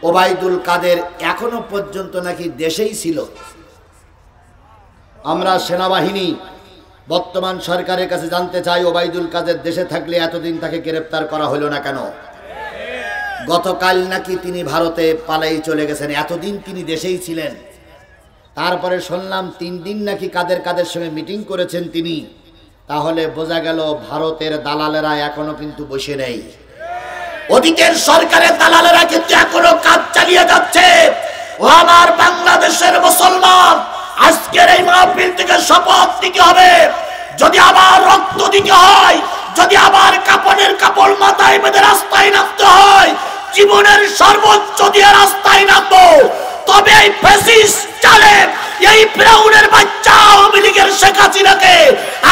ওবায়দুল কাদের এখনো পর্যন্ত নাকি দেশেই ছিল। আমরা সেনাবাহিনী বর্তমান সরকারের কাছে জানতে চাই, ওবায়দুল কাদের দেশে থাকলে এতদিন তাকে গ্রেফতার করা হলো না কেন? গতকাল নাকি তিনি ভারতে পালাই চলে গেছেন, এতদিন তিনি দেশেই ছিলেন। তারপরে শুনলাম 3 দিন নাকি কাদের সঙ্গে মিটিং করেছেন তিনি। তাহলে বোঝা গেল ভারতের দালালেরা এখনো কিন্তু বসে নেই। অতীতের সরকারের দালালেরা কিন্তু এখনো কাজ চালিয়ে যাচ্ছে। ও আমার বাংলাদেশের মুসলমান, আজকের এই মাহফিল থেকে শপথ নিতে হবে, যদি আবার রক্ত দিতে হয়, যদি আবার কাপড়ের কাপড় মাথায় বেঁধে রাস্তায় নামতে হয়, জীবনের সর্বোচ্চ দিয়ে রাস্তায় নামবো, তবে এই ফ্যাসিস্ট চালে এই ফিরাউনের বাচ্চা আওয়ামী লীগের শেখ হাসিনাকে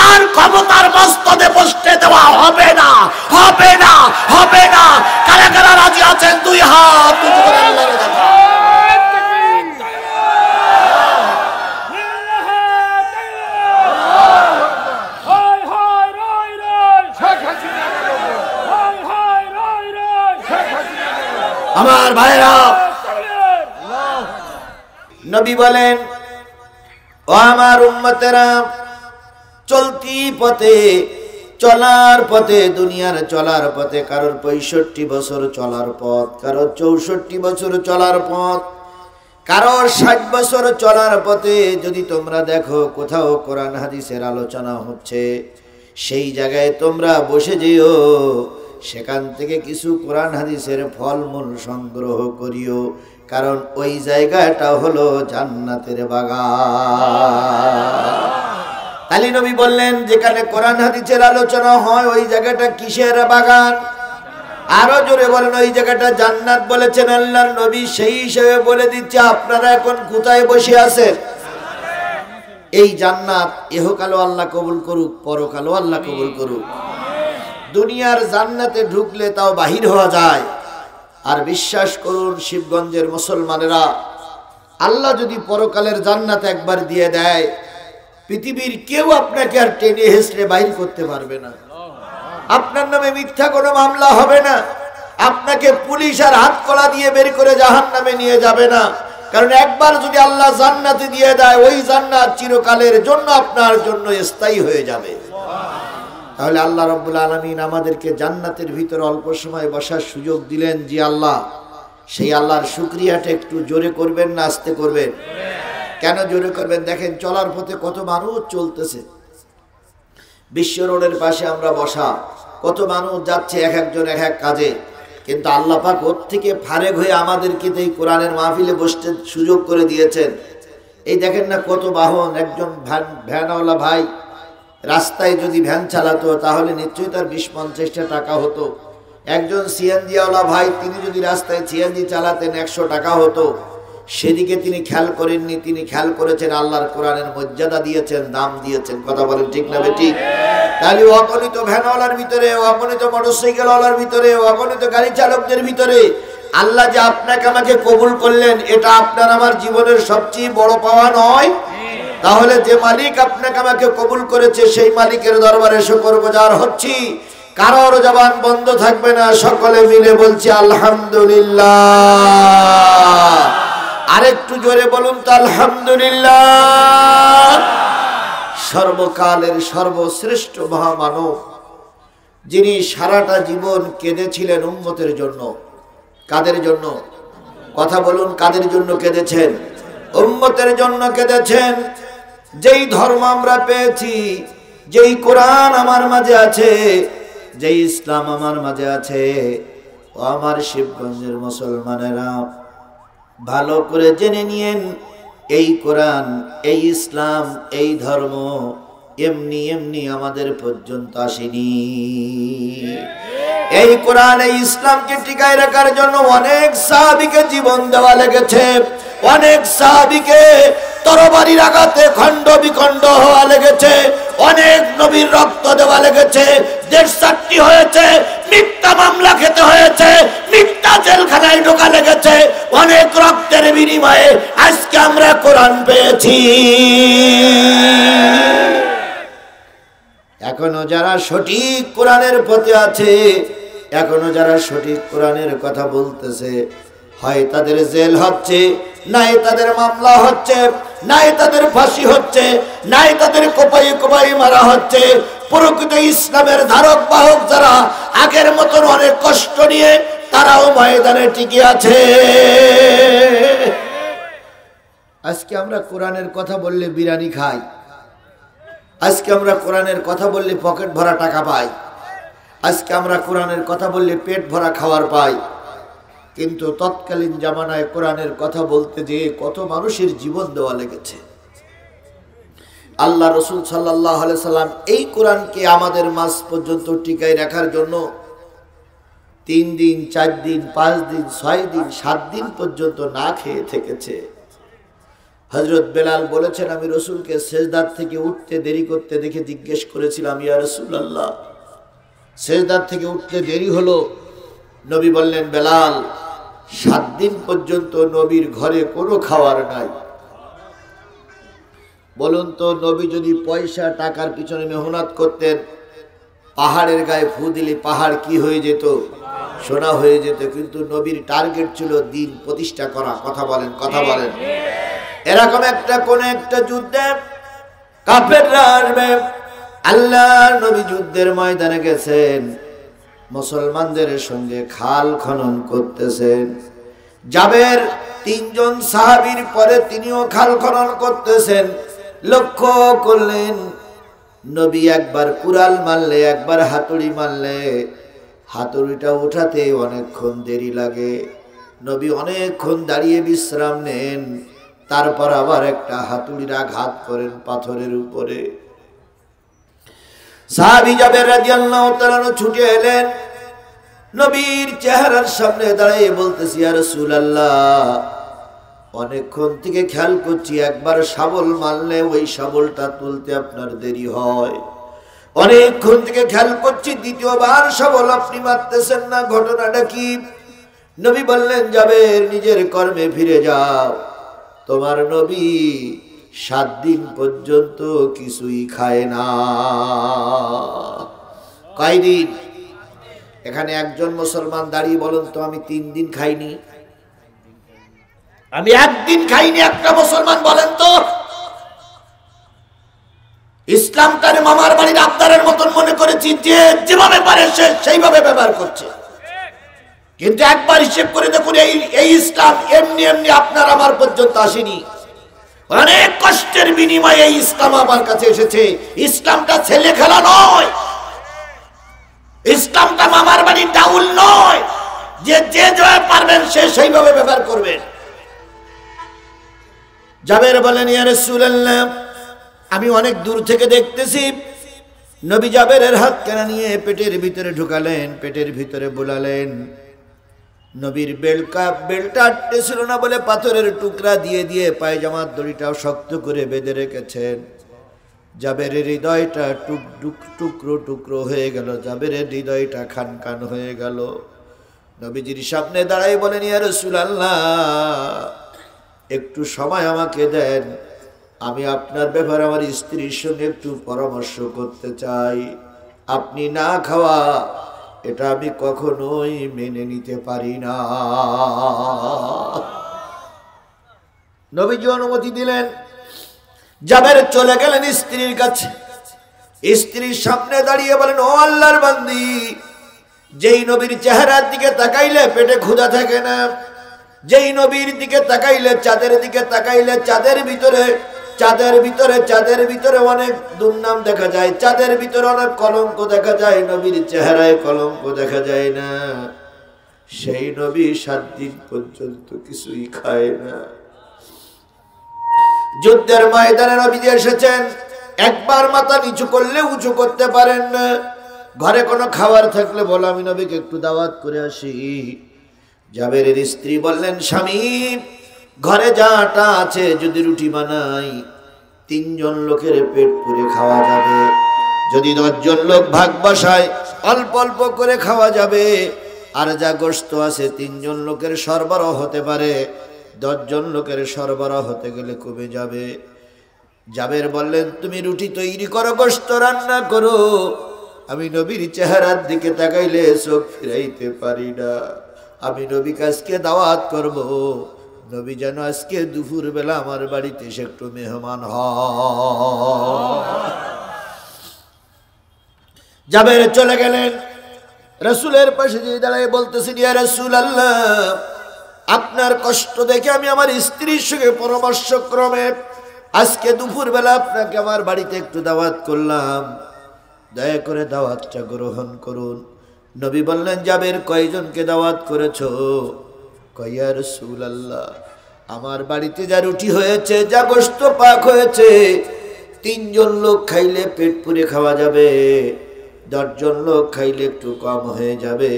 আর ক্ষমতার মস্তদে বসতে দেওয়া হবে না, হবে না, হবে না। কারা কারা রাজি আছেন? 2 হাত উঁচু করে আল্লাহর দেখা। আমার ভাইরা, নবী বলেন, ও আমার উম্মতেরা, চলতি পথে, চলার পথে, দুনিয়ার চলার পথে কারোর 65 বছর চলার পথ, কারোর 64 বছর চলার পথ, কারোর 60 বছর চলার পথে যদি তোমরা দেখো কোথাও কোরআন হাদিসের আলোচনা হচ্ছে, সেই জায়গায় তোমরা বসে যেও, সেখান থেকে কিছু কোরআন হাদিসের ফলমূল সংগ্রহ করিও, কারণ ওই জায়গাটা হলো জান্নাতের বাগান। তালি নবী বললেন, যেখানে কোরআন হাদিসের আলোচনা হয় ওই জায়গাটা কিসের বাগান? আরো জোরে বলেন, ওই জায়গাটা জান্নাত বলেছেন আল্লাহর নবী। সেই হিসেবে বলে দিচ্ছে, আপনারা এখন কোথায় বসে আছেন? এই জান্নাত ইহকালও আল্লাহ কবুল করুক, পরকালও আল্লাহ কবুল করুক। দুনিয়ার জান্নাতে ঢুকলে তাও বাহির হওয়া যায়। আর বিশ্বাস করুন শিবগঞ্জের মুসলমানেরা, আল্লাহ যদি পরকালের জান্নাত একবার দিয়ে দেয়, পৃথিবীর কেউ আপনাকে আর টেনে হেসড়ে বাহির করতে পারবে না। আপনার নামে মিথ্যা কোনো মামলা হবে না, আপনাকে পুলিশ আর হাত কলা দিয়ে বের করে জাহান্নামে নিয়ে যাবে না। কারণ একবার যদি আল্লাহ জান্নাতে দিয়ে দেয়, ওই জান্নাত চিরকালের জন্য আপনার জন্য স্থায়ী হয়ে যাবে। তাহলে আল্লাহ রাব্বুল আলামিন আমাদেরকে জান্নাতের ভিতরে অল্প সময় বসার সুযোগ দিলেন। জি আল্লাহ, সেই আল্লাহর শুকরিয়াটা একটু জোরে করবেন না আস্তে করবেন? কেন জোরে করবেন? দেখেন চলার পথে কত মানুষ চলতেছে। বিশ্ব রোডের পাশে আমরা বসা, কত মানুষ যাচ্ছে এক একজন এক এক কাজে, কিন্তু আল্লাহ পাক ওর থেকে ফারেক হয়ে আমাদেরকে এই কোরআনের মাহফিলে বসতে সুযোগ করে দিয়েছেন। এই দেখেন না কত বাহন। একজন ভ্যানওয়ালা ভাই রাস্তায় যদি ভ্যান চালাতো তাহলে নিশ্চয়ই তার 20-50 টাকা হতো। একজন সিএনজিওয়ালা ভাই, তিনি যদি রাস্তায় সিএনজি চালাতেন 100 টাকা হতো। সেদিকে তিনি খেয়াল করেননি, তিনি খেয়াল করেছেন আল্লাহর কোরআনের মর্যাদা দিয়েছেন, দাম দিয়েছেন। কথা বলেন ঠিক না বেঠিক? তাহলে অগণিত ভ্যানওয়ালার ভিতরে, অগণিত মোটরসাইকেলওয়ালার ভিতরে, অগণিত গাড়ি চালকদের ভিতরে আল্লাহ যে আপনাকে আমাকে কবুল করলেন, এটা আপনার আমার জীবনের সবচেয়ে বড় পাওয়া নয়? তাহলে যে মালিক আপনাকে আমাকে কবুল করেছে, সেই মালিকের দরবারে শুকরগুজার হচ্ছি। কারোর জবান বন্ধ থাকবে না, সকলে মিলে বলছি আলহামদুলিল্লাহ। আরেকটু জোরে বলুন তো আলহামদুলিল্লাহ। সর্বকালের সর্বশ্রেষ্ঠ মহামানব, যিনি সারাটা জীবন কেঁদেছিলেন উম্মতের জন্য। কাদের জন্য? কথা বলুন, কাদের জন্য কেঁদেছেন? উম্মতের জন্য কেঁদেছেন। যেই ধর্ম আমরা পেয়েছি, যেই কোরআন আমার মাঝে আছে, যেই ইসলাম আমার মাঝে আছে, ও আমার শিবগঞ্জের মুসলমানেরা ভালো করে জেনে নিয়েন, এই কোরআন, এই ইসলাম, এই ধর্ম এমনি এমনি আমাদের পর্যন্ত আসেনি। এই কোরআন, এই ইসলামকে টিকায় রাখার জন্য অনেক সাহাবীকে জীবন দেওয়া লেগেছে, অনেক সাহাবীকে তরবারির আঘাতে খণ্ড বিখণ্ড হওয়া লেগেছে, অনেক নবীর রক্ত দেওয়া লেগেছে, দেশ সাক্ষী হয়েছে, মিথ্যা মামলা খেতে হয়েছে, মিথ্যা জেলখানায় ঢোকা লেগেছে, অনেক রক্তের বিনিময়ে আজকে আমরা কোরআন পেয়েছি। এখনো যারা সঠিক কোরআনের পথে আছে, এখনো যারা সঠিক কোরআনের কথা বলতেছে, হয় তাদের জেল হচ্ছে, নাই তাদের মামলা হচ্ছে, নাই তাদের ফাঁসি হচ্ছে, নাই তাদের কোপাই কোপাই মারা হচ্ছে। প্রকৃত ইসলামের ধারক বাহক যারা আগের মতন অনেক কষ্ট নিয়ে তারাও ময়দানে টিকে আছে। আজকে আমরা কোরআনের কথা বললে বিরিয়ানি খাই, আজকে আমরা কোরআনের কথা বললে পকেট ভরা টাকা পাই, আজকে আমরা কোরআনের কথা বললে পেট ভরা খাবার পাই। কিন্তু তৎকালীন জামানায় কোরআনের কথা বলতে যেয়ে কত মানুষের জীবন দেওয়া লেগেছে। আল্লাহ রসুল সাল্লাল্লাহু আলাইহি সাল্লাম এই কোরআনকে আমাদের মাঝ পর্যন্ত টিকায় রাখার জন্য 3 দিন 4 দিন 5 দিন 6 দিন 7 দিন পর্যন্ত না খেয়ে থেকেছে। হযরত বেলাল বলেছেন, আমি রসুলকে সেজদার থেকে উঠতে দেরি করতে দেখে জিজ্ঞেস করেছিলাম, ইয়া রাসূলুল্লাহ, সেজদার থেকে উঠতে দেরি হলো। নবী বললেন, বেলাল, 7 দিন পর্যন্ত নবীর ঘরে কোনো খাবার নাই। বলুন তো, নবী যদি পয়সা টাকার পিছনে মেহনত করতেন, পাহাড়ের গায়ে ফু দিলে পাহাড় কি হয়ে যেত? সোনা হয়ে যেত। কিন্তু নবীর টার্গেট ছিল দিন প্রতিষ্ঠা করা। কথা বলেন, কথা বলেন। এরকম কোন একটা যুদ্ধে কাফেররা আসবে, আল্লাহর নবী যুদ্ধের ময়দানে গেছেন, মুসলমানদের সঙ্গে খাল খনন করতেছেন। জাবের 3 জন সাহাবীর পরে তিনিও খাল খনন করতেছেন। লক্ষ্য করলেন, নবী একবার কুড়াল মারলে, একবার হাতুড়ি মারলে হাতুড়িটা উঠাতে অনেকক্ষণ দেরি লাগে। নবী অনেকক্ষণ দাঁড়িয়ে বিশ্রাম নেন, তারপর আবার একটা হাতুড়ির আঘাত করেন পাথরের উপরে। সাহাবী জাবের রাদিয়াল্লাহু তাআলা ছুটে এলেন, নবীর চেহারার সামনে দাঁড়িয়ে বলতেছি, ইয়া রাসূলুল্লাহ, অনেকক্ষণ থেকে খেয়াল করছি একবার শাবল মারলে ওই শাবলটা তুলতে আপনার দেরি হয়। অনেকক্ষণ থেকে খেয়াল করছি দ্বিতীয়বার শাবল আপনি মারতেছেন না, ঘটনাটা কি? নবী বললেন, জাবের, নিজের কর্মে ফিরে যাও। তোমার নবী 7 দিন পর্যন্ত কিছুই খায় না। কয়দিন? এখানে একজন মুসলমান দাঁড়িয়ে বলুন তো, আমি 3 দিন খাইনি, আমি 1 দিন খাইনি। একটা মুসলমান বলেন তো। ইসলাম তার মামার বাড়ির আবদারের মতন মনে করেছি, যে যেভাবে পারে সে সেইভাবে ব্যবহার করছে। কিন্তু একবার হিসেব করে দেখুন, এই ইসলাম এমনি এমনি আপনার আমার পর্যন্ত আসেনি। অনেক কষ্টের বিনিময়ে এই ইসলাম আমার কাছে এসেছে। ইসলামটা ছেলে খেলা নয়, ইসলামটা মামার বাড়ির ডাউল নয় যে যেভাবে পারবেন সে সেইভাবে ব্যবহার করবেন। জাবের বলেন, ইয়া রাসূলুল্লাহ, আমি অনেক দূর থেকে দেখতেছি। নবী জাবেরের হাত কেনা নিয়ে পেটের ভিতরে ঢুকালেন, পেটের ভিতরে বুলালেন। নবীর বেলটা আটতেছিল না বলে পাথরের টুকরা দিয়ে দিয়ে পায়জামার দড়িটাও শক্ত করে বেঁধে রেখেছেন। জাবেরের হৃদয়টা টুকরো টুকরো হয়ে গেল, জাবেরের হৃদয়টা খান খান হয়ে গেল। নবীজির সামনে দাঁড়াই বলেন, ইয়া রাসূলুল্লাহ, একটু সময় আমাকে দেন, আমি আপনার ব্যাপারে আমার স্ত্রীর সঙ্গে একটু পরামর্শ করতে চাই। আপনি না খাওয়া এটা আমি কখনোই মেনে নিতে পারি না। নবীজি অনুমতি দিলেন। জাবের চলে গেলেন স্ত্রীর কাছে। স্ত্রীর সামনে দাঁড়িয়ে বলেন, ও আল্লাহর বান্দি, যেই নবীর চেহারার দিকে তাকাইলে পেটে ক্ষুধা থাকে না, যেই নবীর দিকে তাকাইলে, চাঁদের দিকে তাকাইলে চাঁদের ভিতরে অনেক দুর্নাম দেখা যায়, চাঁদের ভিতরে অনেক কলঙ্ক দেখা যায়, নবীর চেহারায় কলঙ্ক দেখা যায় না। সেই নবী 7 দিন পর্যন্ত কিছুই খায় না। যুদ্ধের ময়দানে নবীজি এসেছেন, একবার মাথা নিচু করলে উঁচু করতে পারেন না। ঘরে কোনো খাবার থাকলে বলো, আমি নবীকে একটু দাওয়াত করে আসি। জাবেরের স্ত্রী বললেন, স্বামী, ঘরে যা আটা আছে যদি রুটি বানাই 3 জন লোকের পেট পুরে খাওয়া যাবে। যদি 10 জন লোক ভাগ বসায় অল্প অল্প করে খাওয়া যাবে। আর যা গোশত আছে 3 জন লোকের সরবরাহ হতে পারে, 10 জন লোকের সরবরাহ হতে গেলে কমে যাবে। জাবের বললেন, তুমি রুটি তৈরি করো, গোশত রান্না করো, আমি নবীর চেহারার দিকে তাকাইলে চোখ ফিরাইতে পারি না। আমি নবীকে আজকে দাওয়াত করব, নবী যেন আজকে দুপুর বেলা আমার বাড়িতে এসে একটু মেহমান হয়। জাবের চলে গেলেন, রাসূলের পাশে যে দাঁড়ায় বলতেছেন, ইয়া রাসূলুল্লাহ, আপনার কষ্ট দেখে আমি আমার স্ত্রীর সঙ্গে পরামর্শক্রমে আজকে দুপুর বেলা আপনাকে আমার বাড়িতে একটু দাওয়াত করলাম, দয়া করে দাওয়াতটা গ্রহণ করুন। নবী বললেন, জাবের কয়জনকে দাওয়াত করেছো? কয়, ইয়া রাসূলুল্লাহ, আমার বাড়িতে যা রুটি হয়েছে, যা গোশত পাক হয়েছে, 3 জন লোক খাইলে পেট পুরে খাওয়া যাবে, 10 জন লোক খাইলে একটু কম হয়ে যাবে।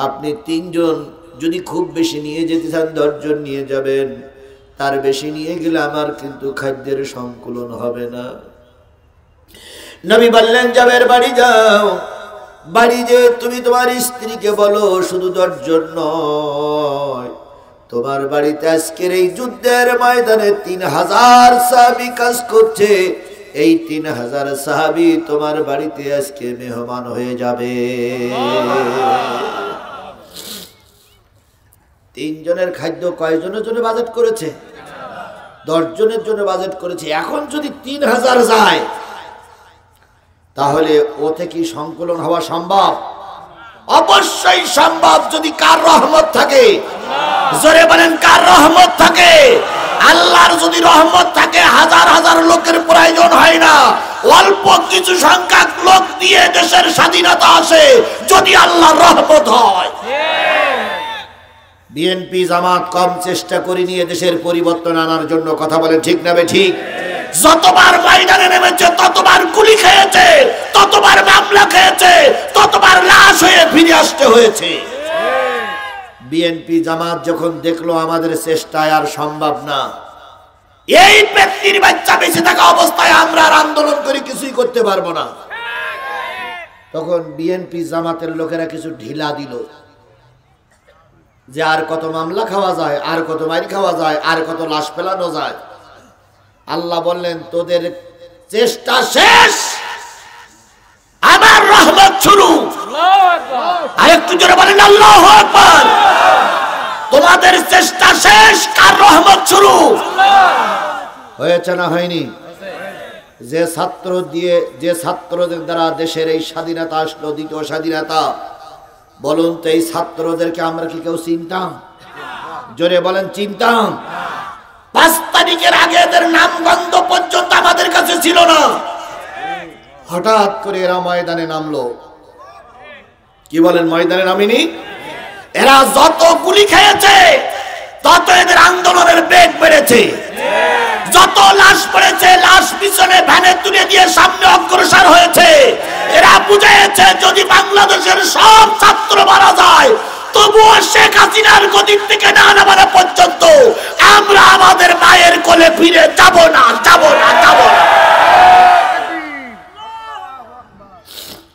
আপনি 3 জন যদি খুব বেশি নিয়ে যেতে চান 10 জন নিয়ে যাবেন, তার বেশি নিয়ে গেলে আমার কিন্তু খাদ্যের সংকুলন হবে না। নবী বললেন, জাবের বাড়ি যাও, বাড়ি যে তুমি তোমার স্ত্রীকে বলো শুধু 10 জন নয়, তোমার বাড়িতে আজকের এই যুদ্ধের ময়দানে 3000 সাহাবী কাজ করছে, এই 3000 সাহাবী তোমার বাড়িতে আজকে মেহমান হয়ে যাবে। 3 জনের খাদ্য কয়জনের জন্য বাজেট করেছে? 10 জনের জন্য বাজেট করেছে। এখন যদি 3000 যায়, তাহলে ওতে কি সংকলন হওয়া সম্ভব? অবশ্যই সম্ভব, যদি কার রহমত থাকে। জোরে বলেন, কার রহমত থাকে? আল্লাহর যদি রহমত থাকে, হাজার হাজার লোকের প্রয়োজন হয় না, অল্প কিছু সংখ্যক লোক দিয়ে দেশের স্বাধীনতা আসে, যদি আল্লাহর রহমত হয়। বিএনপি জামাত কম চেষ্টা করে নিয়ে দেশের পরিবর্তন আনার জন্য, কথা বলেন ঠিক না ঠিক? যতবার ময়দানে নেমেছে, ততবার গুলি খেয়েছে, ততবার মামলা খেয়েছে, ততবার লাশ হয়ে ফিরে আসতে হয়েছে। বিএনপি জামাত যখন দেখলো আমাদের চেষ্টায় আর সম্ভব না, এই ব্যক্তির বাচ্চা বেঁচে থাকা অবস্থায় আমরা আর আন্দোলন করে কিছুই করতে পারবো না, তখন বিএনপি জামাতের লোকেরা কিছু ঢিলা দিল, যে আর কত মামলা খাওয়া যায়, আর কত মাইর খাওয়া যায়, আর কত লাশ ফেলানো যায়। আল্লাহ বললেন, তোদের চেষ্টা শেষ, আমার রহমত শুরু। আরেকটু জোরে বলেন আল্লাহু আকবার। তোমাদের চেষ্টা শেষ, কার রহমত শুরু হয়েছে না হয়নি? যে ছাত্রদের দ্বারা দেশের এই স্বাধীনতা আসলো, দ্বিতীয় স্বাধীনতা, বলুন তো এই ছাত্রদেরকে আমরা কি কেউ চিনতাম? জোরে বলেন, চিনতাম? 5 তারিখের আগে এদের নাম গন্ধ পর্যন্ত আমাদের কাছে ছিল না। হঠাৎ করে এরা ময়দানে নামলো। কি বলেন, ময়দানে নামেনি? এরা যত গুলি খেয়েছে, তত এদের আন্দোলনের বেগ বেড়েছে। যত লাশ পড়েছে, লাশ পিছনে ভ্যানে তুলে দিয়ে সামনে অগ্রসর হয়েছে। এরা বুঝেছে, যদি বাংলাদেশের সব ছাত্র মারা যায়, তবুও শেখ হাসিনার গদির থেকে না নামানো পর্যন্ত আমরা আমাদের মায়ের কোলে ফিরে যাব না, যাব না, যাব না।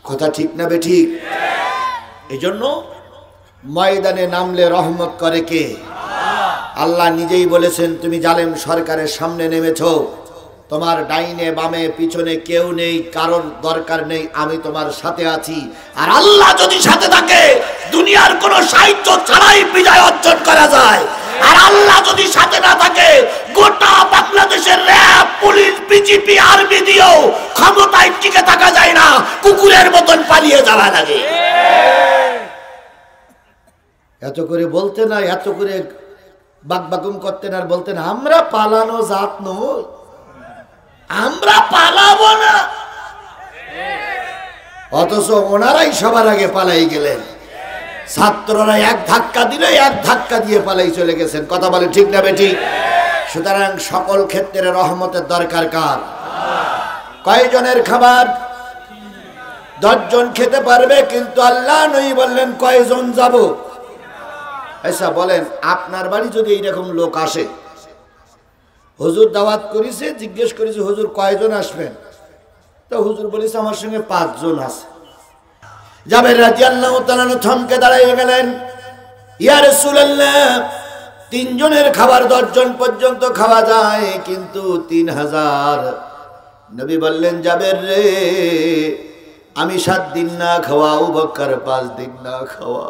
কথা ঠিক না বেঠিক? এই জন্য ময়দানে নামলে রহমত করে কে? আল্লাহ নিজেই বলেছেন, তুমি জালেম সরকারের সামনে নেমেছো, তোমার ডাইনে বামে পিছনে কেউ নেই, কারোর দরকার নেই, আমি তোমার সাথে আছি। আর আল্লাহ যদি সাথে থাকে, দুনিয়ার কোন সাহায্য ছাড়াই বিজয় অর্জন করা যায়। আর আল্লাহ যদি সাথে না থাকে, গোটা বাংলাদেশের র‍্যাব, পুলিশ, বিজিপি, আর্মি দিয়েও ক্ষমতায় টিকে থাকা যায় না, কুকুরের মতন পালিয়ে যাওয়া লাগে। এত করে বলতে না, এত করে বাকবাকুম করতেন আর বলতেন, আমরা পালানো জাত নই, আমরা পালাবো না। অথচ ওনারাই সবার আগে পালাই গেলেন। ছাত্ররা এক ধাক্কা দিলে এক ধাক্কা দিয়ে পালাই চলে গেছেন। কথা বলে ঠিক না বেঠিক? সুতরাং সকল ক্ষেত্রে রহমতের দরকার কার? কয়জনের খাবার? 10 জন খেতে পারবে, কিন্তু আল্লাহ নবী বললেন কয়জন যাব? আচ্ছা বলেন, আপনার বাড়ি যদি এইরকম লোক আসে, হুজুর দাওয়াত করেছে, জিজ্ঞেস করেছে হুজুর কয়জন আসবেন, তো হুজুর বলেছে আমার সঙ্গে 5 জন আছে। জাবের রাদিয়াল্লাহু তাআলা থমকে দাঁড়িয়ে গেলেন, ইয়া রাসূলুল্লাহ, 3 জনের খাবার 10 জন পর্যন্ত খাওয়া যায়, কিন্তু 3000। নবী বললেন, জাবের রে, আমি 7 দিন না খাওয়া, আবু বকর 5 দিন না খাওয়া,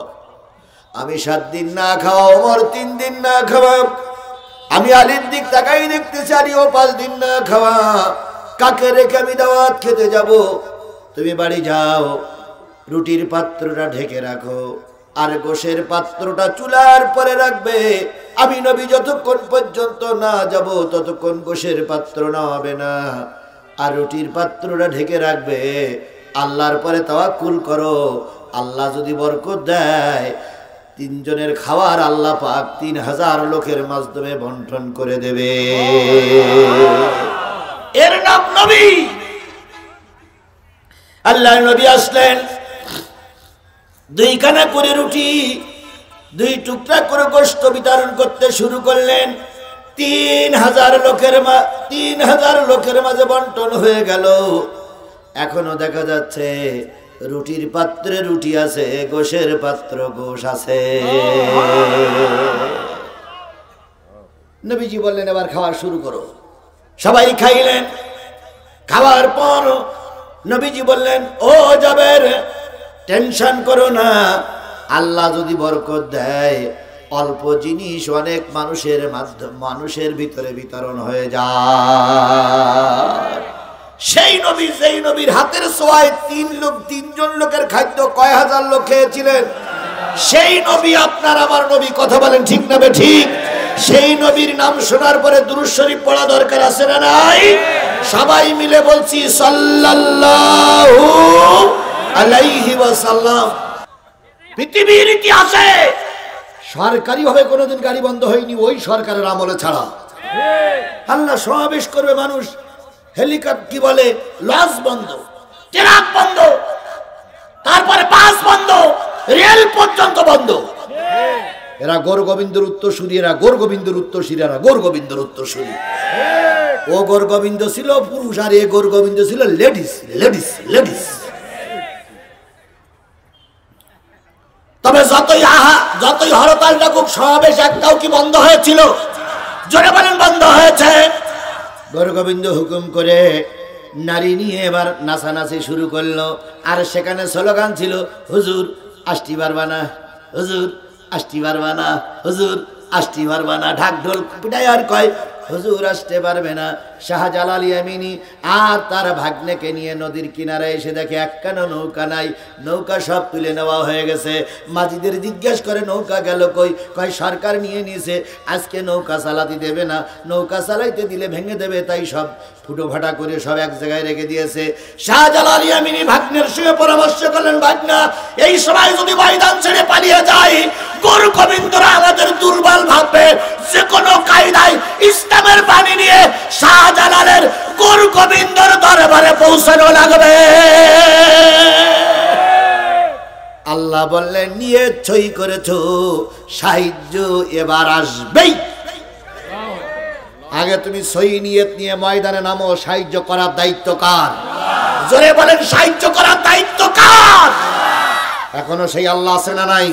আমি 7 দিন না খাওয়া, ওমর 3 দিন না খাওয়া, আমি আলীর দিক তাকাই দেখতেছি আলীও 5 দিন না খাওয়া। কাকে রেখে আমি দাওয়াত খেতে যাব? তুমি বাড়ি যাও, রুটির পাত্রটা ঢেকে রাখো আর গোশের পাত্রটা চুলার পরে রাখবে। আমি নবী যতক্ষণ পর্যন্ত না যাব ততক্ষণ গোশের পাত্র না হবে না, আর রুটির পাত্রটা ঢেকে রাখবে। আল্লাহর পরে তাওয়াক্কুল করো, আল্লাহ যদি বরকত দেয় 3 জনের খাওয়ার আল্লাহ পাক 3000 লোকের মাধ্যমে বন্টন করে দেবে। এর নাম নবী। আল্লাহর নবী আসলেন, 2 খানা করে রুটি 2 টুকরা করে গোশত বিতরণ করতে শুরু করলেন। 3000 লোকের মাঝে বন্টন হয়ে গেল। এখনো দেখা যাচ্ছে রুটির পাত্রে রুটি আছে, গোশের পাত্র গোশ আছে। নবীজি বললেন এবার খাওয়া শুরু করো। সবাই খাইলেন। খাওয়ার পর নবীজি বললেন, ও জাবের, টেনশন করো না, আল্লাহ যদি বরকত দেয় অল্প জিনিস অনেক মানুষের ভিতরে বিতরণ হয়ে যায়। সেই নবী, যেই নবীর হাতের ছোঁয়ায় 3 জন লোকের খাদ্য কয় হাজার লোক খেয়েছিলেন, সেই নবী আপনার আমার নবী। কথা বলেন ঠিক না ঠিক? সেই নবীর নাম শোনার পরে দুরূদ শরীফ পড়া দরকার আছে না নাই? সবাই মিলে বলছি সাল্লাল্লাহু আলাইহি ওয়াসাল্লাম। পৃথিবীর ইতিহাসে সরকারি ভাবে কোনোদিন গাড়ি বন্ধ হয়নি ওই সরকারের আমলে ছাড়া। আল্লাহ সমাবেশ করবে মানুষ, হেলিকপ্টার কি বলে, লঞ্চ বন্ধ, ট্রাক বন্ধ, তারপরে বাস বন্ধ, রেল পর্যন্ত বন্ধ। এরা গৌর গোবিন্দর উত্তরসূরি, এরা গৌর গোবিন্দর উত্তরসূরি, এরা গৌর গোবিন্দর উত্তরসূরি। ও গৌর গোবিন্দ ছিল পুরুষ আর এ গৌর গোবিন্দ ছিল লেডিস লেডিস লেডিস। তবে যতই হরতাল ডাকুক, সমাবেশ একটাও কি বন্ধ হয়েছিল? জোরে বলেন বন্ধ হয়েছে। গৌর গোবিন্দ হুকুম করে নারী নিয়ে এবার নাচানাচি শুরু করলো। আর সেখানে স্লোগান ছিল, হুজুর আসতে পারবা না, হুজুর আসতে পারবা না, হুজুর আসতে পারবা না। ঢাক ঢোল পিটাই আর কয় হুজুর আসতে পারবে না। শাহজালাল ইয়ামিনী আর তার ভাগ্নেকে নিয়ে নদীর কিনারে এসে দেখে একখানা নৌকা নাই, নৌকা সব তুলে নেওয়া হয়ে গেছে। মাঝিদের জিজ্ঞেস করে নৌকা গেল কই? কয় সরকার নিয়ে নিয়েছে, আজকে নৌকা চালাতে দেবে না, নৌকা চালাইতে দিলে ভেঙে দেবে, তাই সব ফুটো ফাটা করে সব এক জায়গায় রেখে দিয়েছে। শাহজালাল ইয়ামিনী ভাগ্নের সঙ্গে পরামর্শ করলেন, ভাগ্না এই সময় যদি ময়দান ছেড়ে পালিয়ে যায় গৌর গোবিন্দরা আমাদের দুর্বল ভাববে, যে কোনো কায়দায় ইসলামের বাণী নিয়ে শাহজালালের গৌর গোবিন্দর দরবারে পৌঁছানো লাগবে। আল্লাহ বললেন, নিয়ে ছই করেছো, সাহায্য এবার আসবেই। আগে তুমি সই নিয়ত নিয়ে ময়দানে নামো, সাহায্য করার দায়িত্ব কার? জোরে বলেন, সাহায্য করার দায়িত্ব কার? এখনো সেই আল্লাহ আছে না নাই?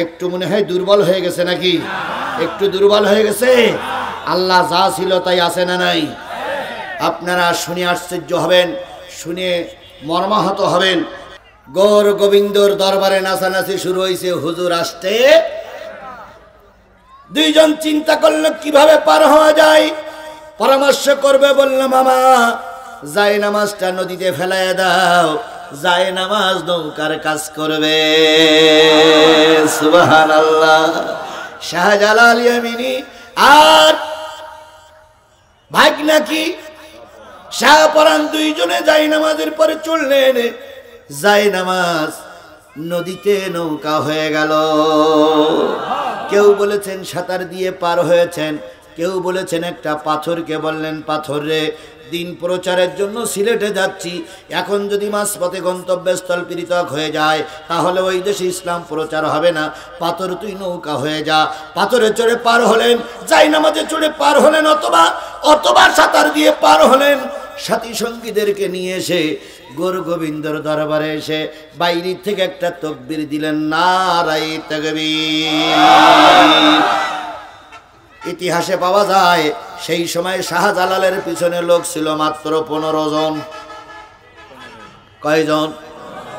একটু মনে হয় দুর্বল হয়ে গেছে নাকি? একটু দুর্বল হয়ে গেছে। আল্লাহ যা ছিল তাই আছে না নাই? আপনারা শুনে আশ্চর্য হবেন, শুনে মর্মাহত হবেন। গৌর গোবিন্দর দরবারে নাচানাচি শুরু হয়েছে, হুজুর আসতে। 2 জন চিন্তা করলো কিভাবে পার হওয়া যায়, পরামর্শ করবে। বলল, মামা যায় নামাজটা নদীতে ফেলাইয়া দাও, যায় নামাজ নৌকার কাজ করবে। সুবহানাল্লাহ। শাহজালাল ইয়ামিনী আর ভাগ্না কি শাহপরান 2 জনে যায় নামাজের পরে চললেন। যায় নামাজ নদীতে নৌকা হয়ে গেল। কেউ বলেছেন সাঁতার দিয়ে পার হয়েছেন, কেউ বলেছেন একটা পাথরকে বললেন, পাথর রে, দিন প্রচারের জন্য সিলেটে যাচ্ছি, এখন যদি মাঝপথে গন্তব্যস্থল পৃথক হয়ে যায় তাহলে ওই দেশে ইসলাম প্রচার হবে না, পাথর তুই নৌকা হয়ে যা। পাথরে চড়ে পার হলেন, যাই নামাজে চড়ে পার হলেন, অথবা সাঁতার দিয়ে পার হলেন। সাথী সঙ্গীদেরকে নিয়ে এসে গৌর গোবিন্দর দরবারে এসে বাইরে থেকে একটা তাকবীর দিলেন, নারায়ে তাকবীর। ইতিহাসে পাওয়া যায় সেই সময় শাহজালালের পিছনে লোক ছিল মাত্র 15 জন। কয়জন?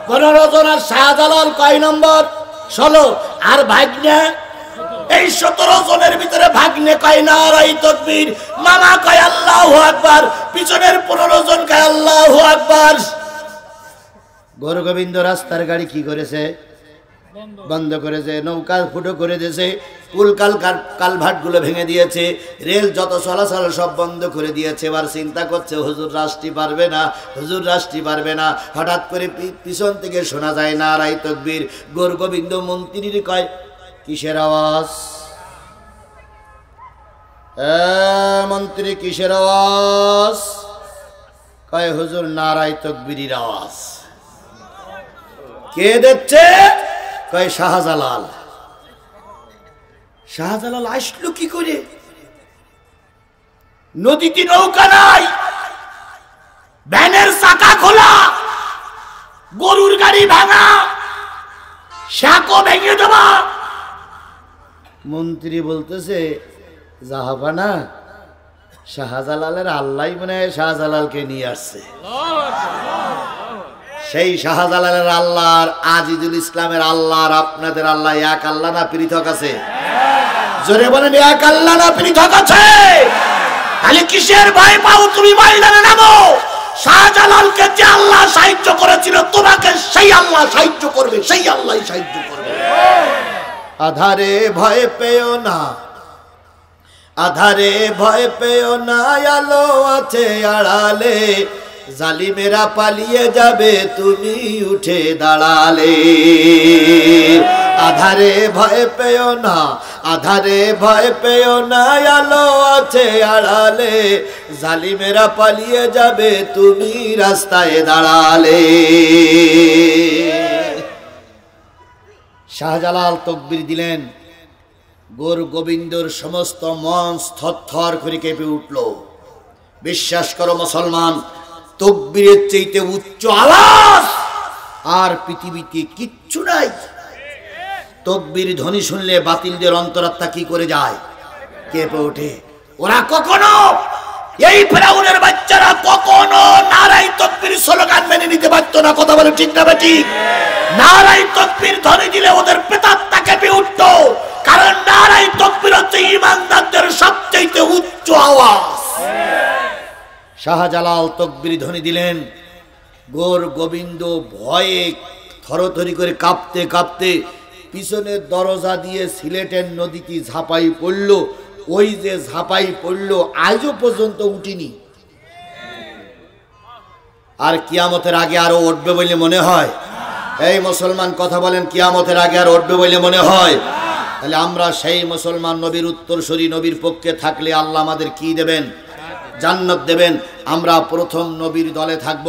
15 জন। আর শাহজালাল কয় নম্বর? 16। আর ভাগ্নে এই 17 জনের ভিতরে ভাগ্নে কয় নারায়ে তাকবীর, মামা কয় আল্লাহু আকবার, পিছনের 15 জন কয় আল্লাহু আকবার। গৌর গোবিন্দ রাস্তার গাড়ি কি করেছে? বন্ধ করেছে, নৌকা ফুটো করে দিয়েছে, পুল কালভার্ট গুলো ভেঙে দিয়েছে, রেল যত চলাচল সব বন্ধ করে দিয়েছে। এবার চিন্তা করছে হুজুর রাষ্ট্রী পারবে না, হুজুর রাষ্ট্রী পারবে না। হঠাৎ করে পিছন থেকে শোনা যায় নারায়ে তাকবীর। গৌর গোবিন্দ মন্ত্রীর কয় কিসের আওয়াজ? মন্ত্রী কিসের আওয়াজ? কয় হুজুর নারায়ে তাকবীরের আওয়াজ। কে দিচ্ছে? কয় শাহজালাল। শাহজালাল আসলো কি করে? নদীতে নৌকা নাই, ভ্যানের চাকা খোলা, গরুর গাড়ি ভাঙা, শাকও ভেঙে দেওয়া। মন্ত্রী বলতেছে জাহাপানা, শাহজালালের আল্লাহ মনে হয় শাহজালালকে নিয়ে আসছে। সেই শাহজালালের আল্লাহ আর আজিজুল ইসলামের আল্লাহ আর আপনাদের আল্লাহ এক আল্লাহ না পৃথক আছে? জোরে বলেন এক আল্লাহ না পৃথক আছে? তাহলে কিসের ভয় পাও তুমি? ময়দানে নামো। শাহজালালকে যে আল্লাহ সাহায্য করেছিল তোমাকে সেই আল্লাহ সাহায্য করবে, সেই আল্লাহই সাহায্য করবে। আধারে ভয় পেও না, আধারে ভয় পেও না, আলো আছে আড়ালে, জালিমেরা পালিয়ে যাবে তুমি উঠে দাঁড়ালে। আধারে ভয় পেও না, আধারে ভয় পেও না, আলো আছে আড়ালে, জালিমেরা পালিয়ে যাবে তুমি রাস্তায় দাঁড়ালে। শাহজালাল তাকবীর দিলেন, গৌর গোবিন্দর সমস্ত মন থরথর করে কেঁপে উঠল। বিশ্বাস করো মুসলমান, তাকবীরের চাইতে উচ্চ আওয়াজ আর পৃথিবীতে কিচ্ছু নাই। তাকবীর ধ্বনি শুনলে বাতিলদের অন্তরাত্মা কি করে যায়? কেঁপে ওঠে। ওরা কখনো, এই ফেরাউনের বাচ্চারা কখনো নারায়ে তাকবীর স্লোগান মেনে নিতে পারত না। কথা বলে ঠিক না ঠিক? নারায়ে তাকবীর ধ্বনি দিলে ওদের প্রেতাত্মা কেঁপে উঠত, কারণ নারায়ে তাকবীর হচ্ছে ঈমানদারদের সবচেয়ে উচ্চ আওয়াজ। শাহজালাল তাকবীর ধ্বনি দিলেন, গৌর গোবিন্দ ভয়ে থরথরি করে কাঁপতে কাঁপতে পিছনের দরজা দিয়ে সিলেটের নদীতে ঝাঁপাই পড়ল। ওই যে ঝাঁপাই পড়ল আজও পর্যন্ত উঠিনি। আর কিয়ামতের আগে আরো উঠবে বলে মনে হয়? এই মুসলমান কথা বলেন, কিয়ামতের আগে আর উঠবে বলে মনে হয়? তাহলে আমরা সেই মুসলমান, নবীর উত্তরসূরি, নবীর পক্ষে থাকলে আল্লাহ আমাদের কি দেবেন? জান্নাত দেবেন। আমরা প্রথম নবীর দলে থাকব।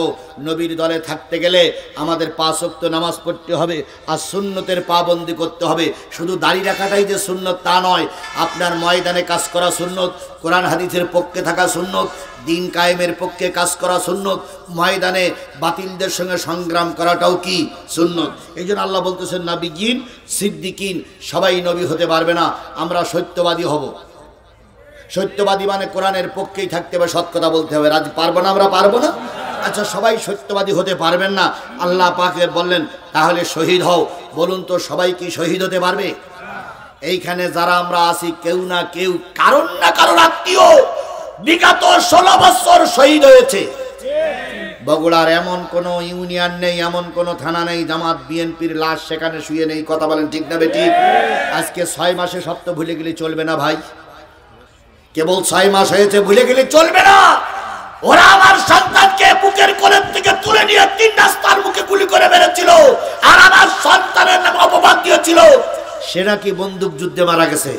নবীর দলে থাকতে গেলে আমাদের 5 ওয়াক্ত নামাজ পড়তে হবে আর সুন্নতের পাবন্দি করতে হবে। শুধু দাড়ি রাখাটাই যে সুন্নত তা নয়, আপনার ময়দানে কাজ করা সুন্নত, কোরআন হাদিসের পক্ষে থাকা সুন্নত, দিন কায়েমের পক্ষে কাজ করা সুন্নত, ময়দানে বাতিলদের সঙ্গে সংগ্রাম করাটাও কি সুন্নত। এই জন্য আল্লাহ বলতেছেন নবীগিন সিদ্দিকিন, সবাই নবী হতে পারবে না, আমরা সত্যবাদী হব। সত্যবাদী মানে কোরআনের পক্ষেই থাকতে হবে, সৎ কথা বলতে হবে। রাজি পারবো না? আমরা পারবো না। আচ্ছা, সবাই সত্যবাদী হতে পারবেন না, আল্লাহ পাকে বললেন তাহলে শহীদ হও। বলুন তো সবাই কি শহীদ হতে পারবে? এইখানে যারা আমরা আছি কেউ না কেউ কারণ না কারোর আত্মীয় বিগত 16 বছর শহীদ হয়েছে। বগুড়ার এমন কোন ইউনিয়ন নেই, এমন কোন থানা নেই জামাত বিএনপির লাশ সেখানে শুয়ে নেই। কথা বলেন ঠিক না বেঠিক? আজকে 6 মাসে সব তো ভুলে গেলে চলবে না ভাই। কেবল 6 মাস হয়েছে ভুলে গেলে চলবে না। ওরা আমার সন্তানকে বুকের কোলের থেকে তুলে নিয়ে 3 রাস্তার মুখে গুলি করে মেরেছিল আর আমার সন্তানের নামে অপবাদ দিয়েছিল। সে নাকি বন্দুক যুদ্ধে মারা গেছে।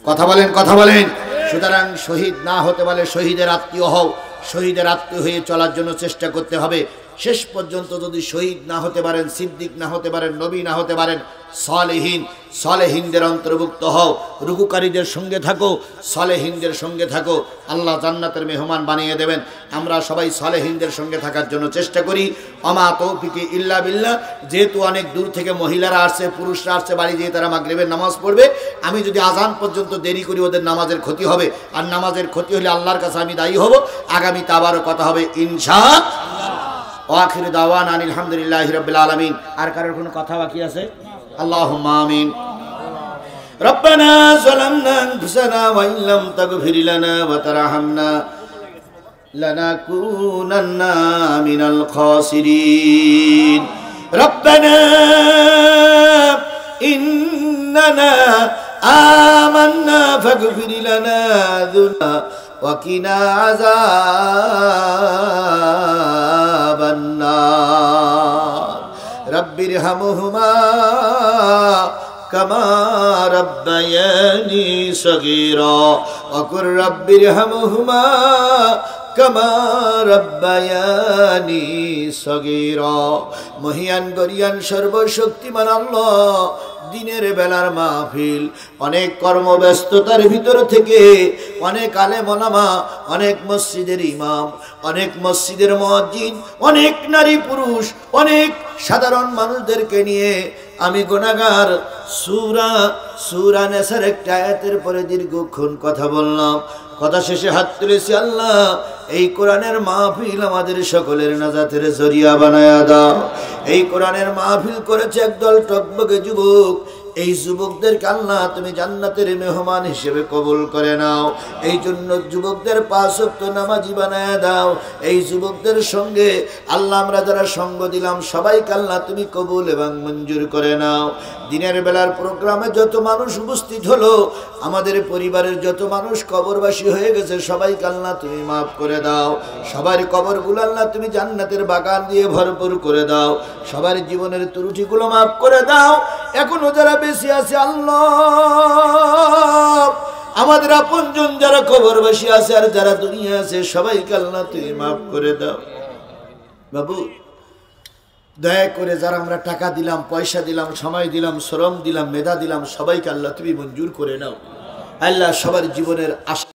কথা বলেন, কথা বলেন। সুতরাং শহীদ না হতে পারলে শহীদের আত্মীয় হও। শহীদের আত্মীয় হয়ে চলার জন্য চেষ্টা করতে হবে। শেষ পর্যন্ত যদি শহীদ না হতে পারেন, সিদ্দিক না হতে পারেন, নবী না হতে পারেন, সালেহীন, সালেহীনদের অন্তর্ভুক্ত হও। রুকুকারীদের সঙ্গে থাকো, সালেহীনদের সঙ্গে থাকো, আল্লাহ জান্নাতের মেহমান বানিয়ে দেবেন। আমরা সবাই সালেহীনদের সঙ্গে থাকার জন্য চেষ্টা করি। আমা তৌফিকি ইল্লা বিল্লাহ। যেহেতু অনেক দূর থেকে মহিলারা আসছে, পুরুষরা আসছে, বাড়ি যেয়ে তারা মাগরিবের নামাজ পড়বে। আমি যদি আজান পর্যন্ত দেরি করি ওদের নামাজের ক্ষতি হবে, আর নামাজের ক্ষতি হলে আল্লাহর কাছে আমি দায়ী হব। আগামীতে আবারও কথা হবে ইনশাআল্লাহ। আখির দাওয়ানা আলহামদুলিল্লাহি রাব্বিল আলামিন। আর কারোর কোনো কথা বাকি আছে? আল্লাহুম্মা আমিন। ربنا ظلمنا أنفسنا وإن لم تغفر لنا وترحمنا لنكونن من الخاسرين ربنا إننا آمنا فاغفر لنا ذنوبنا وقنا عذاب النار رب ارحمهما كما ربياني صغيرا وقل رب ارحمهما كما ربياني صغيرا মহিয়ান গরিয়ান সর্বশক্তিমান আল্লাহ, দিনের বেলার মাহফিল, অনেক কর্মব্যস্ততার ভিতর থেকে অনেক আলেম ওলামা, অনেক মসজিদের ইমাম, অনেক মসজিদের মুয়াজ্জিন, অনেক নারী পুরুষ, অনেক সাধারণ মানুষদেরকে নিয়ে আমি গুনাহগার সূরা নেসার একটা আয়াতের পরে দীর্ঘক্ষণ কথা বললাম। কথা শেষে হাত তুলেছি, আল্লাহ এই কোরআনের মাহফিল আমাদের সকলের নাজাতের জরিয়া বানায়া দাও। এই কোরআনের মাহফিল করেছে একদল টকবকে যুবক, এই যুবকদেরকে আল্লাহ তুমি জান্নাতের মেহমান হিসেবে কবুল করে নাও। এই জন্য যুবকদের 5 ওয়াক্ত নামাজি বানায়া দাও। এই যুবকদের সঙ্গে আল্লাহ আমরা যারা সঙ্গ দিলাম সবাইকে আল্লাহ তুমি কবুল এবং মঞ্জুর করে নাও। দিনের বেলার প্রোগ্রামে যত মানুষ উপস্থিত হলো, আমাদের পরিবারের যত মানুষ কবরবাসী হয়ে গেছে সবাইকে আল্লাহ তুমি মাফ করে দাও। সবার কবরগুলো আল্লাহ তুমি জান্নাতের বাগান দিয়ে ভরপুর করে দাও। সবার জীবনের ত্রুটিগুলো মাফ করে দাও। এখনো যারা বেঁচে আছে আল্লাহ, আমাদের আপনজন যারা কবরবাসী আছে আর যারা দুনিয়া আছে সবাইকে আল্লাহ তুমি মাফ করে দাও। বাবু দয়া করে যারা আমরা টাকা দিলাম, পয়সা দিলাম, সময় দিলাম, শ্রম দিলাম, মেধা দিলাম, সবাইকে আল্লাহ তুমি মঞ্জুর করে নাও। আল্লাহ সবার জীবনের আশা